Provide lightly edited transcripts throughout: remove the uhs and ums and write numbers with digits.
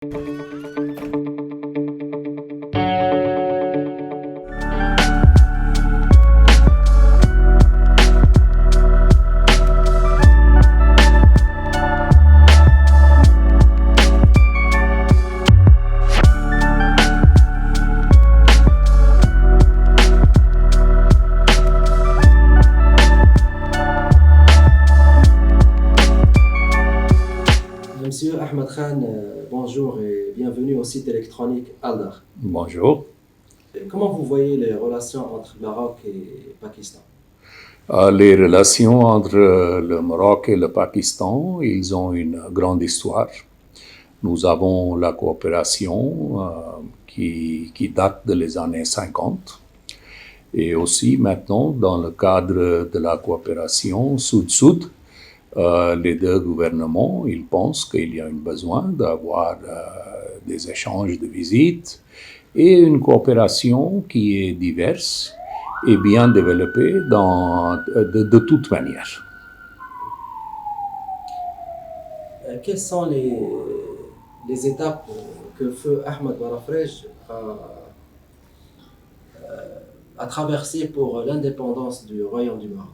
Monsieur Ahmed Khan, bonjour et bienvenue au site électronique Aldar. Bonjour. Comment vous voyez les relations entre Maroc et Pakistan? Les relations entre le Maroc et le Pakistan, ils ont une grande histoire. Nous avons la coopération qui date des années 50. Et aussi maintenant, dans le cadre de la coopération Sud-Sud, les deux gouvernements, ils pensent qu'il y a un besoin d'avoir des échanges de visites et une coopération qui est diverse et bien développée de toute manière. Quelles sont les étapes que Feu Ahmed Balafrej a traversées pour l'indépendance du Royaume du Maroc?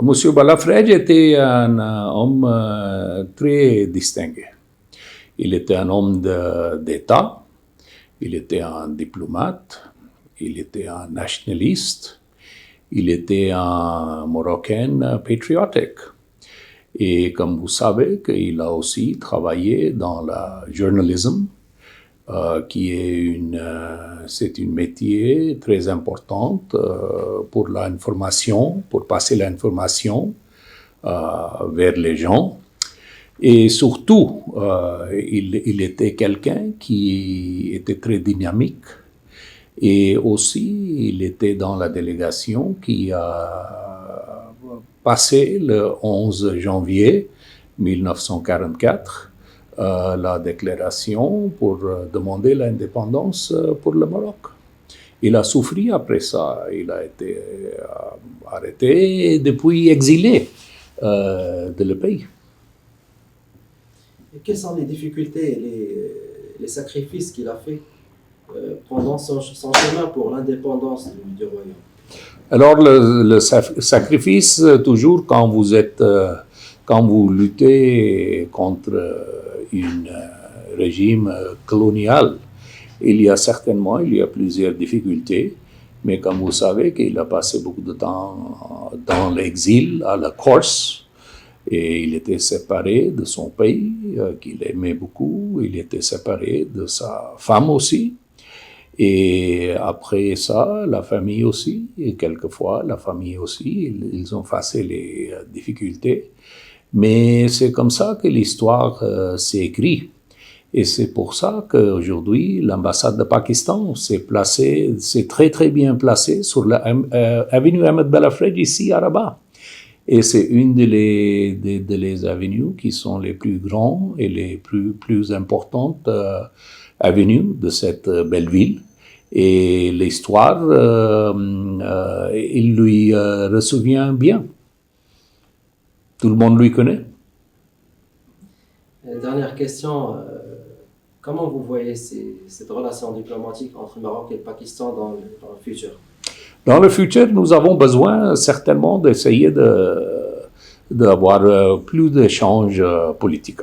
Monsieur Balafrej était un homme très distingué. Il était un homme d'État, il était un diplomate, il était un nationaliste, il était un Marocain patriotique. Et comme vous savez, il a aussi travaillé dans le journalisme, qui est c'est un métier très important pour l'information, pour passer l'information vers les gens. Et surtout, il était quelqu'un qui était très dynamique. Et aussi, il était dans la délégation qui a passé le 11 janvier 1944 la déclaration pour demander l'indépendance pour le Maroc. Il a souffert après ça, il a été arrêté et depuis exilé de le pays. Et quelles sont les difficultés, les sacrifices qu'il a fait pendant son chemin pour l'indépendance du Royaume? Alors le sacrifice, toujours quand vous luttez contre un régime colonial, il y a plusieurs difficultés, mais comme vous savez qu'il a passé beaucoup de temps dans l'exil à la Corse, et il était séparé de son pays, qu'il aimait beaucoup, il était séparé de sa femme aussi, et après ça, la famille aussi, et quelquefois la famille aussi, ils ont passé les difficultés. Mais c'est comme ça que l'histoire s'est écrite. Et c'est pour ça qu'aujourd'hui, l'ambassade de Pakistan s'est très très bien placée sur l'avenue Ahmed Balafrej ici à Rabat. Et c'est une des avenues qui sont les plus grandes et les plus importantes avenues de cette belle ville. Et l'histoire, il lui ressouviens bien. Tout le monde lui connaît. Dernière question, comment vous voyez cette relation diplomatique entre le Maroc et le Pakistan dans le futur? Dans le futur, nous avons besoin certainement d'essayer d'avoir plus d'échanges politiques.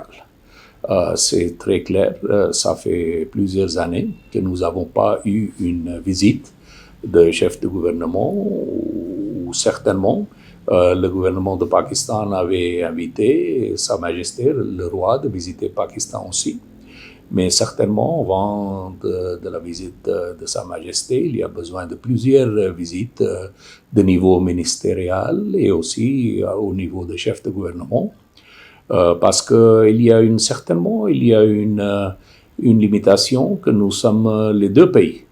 C'est très clair, ça fait plusieurs années que nous n'avons pas eu une visite de chef de gouvernement, ou certainement le gouvernement de Pakistan avait invité Sa Majesté le roi de visiter Pakistan aussi. Mais certainement, avant de la visite de Sa Majesté, il y a besoin de plusieurs visites de niveau ministériel et aussi au niveau des chefs de gouvernement. Parce qu'il y a une limitation que nous sommes, les deux pays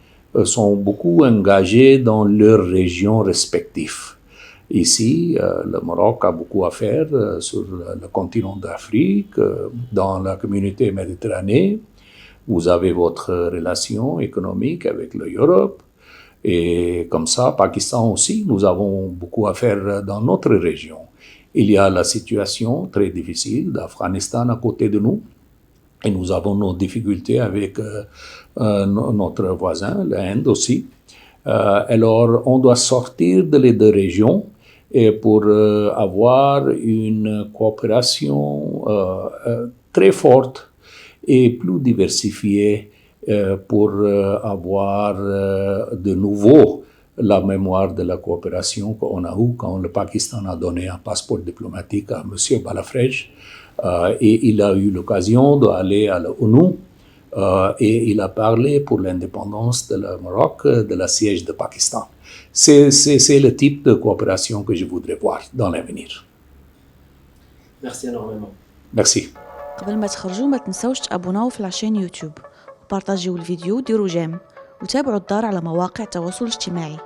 sont beaucoup engagés dans leurs régions respectives. Ici, le Maroc a beaucoup à faire sur le continent d'Afrique, dans la communauté méditerranéenne. Vous avez votre relation économique avec l'Europe. Et comme ça, Pakistan aussi, nous avons beaucoup à faire dans notre région. Il y a la situation très difficile d'Afghanistan à côté de nous. Et nous avons nos difficultés avec notre voisin, l'Inde aussi. Alors, on doit sortir de les deux régions et pour avoir une coopération très forte et plus diversifiée pour avoir de nouveau la mémoire de la coopération qu'on a eue quand le Pakistan a donné un passeport diplomatique à M. Balafrej. Et il a eu l'occasion d'aller à l'ONU et il a parlé pour l'indépendance de le Maroc de la siège de Pakistan. C'est le type de coopération que je voudrais voir dans l'avenir. Merci énormément. Merci. قبل ما تخرجوا ما تنسوش تابوناو في العشان يوتيوب وبارطاجيو الفيديو وديروا جيم وتابعوا الدار على مواقع التواصل الاجتماعي.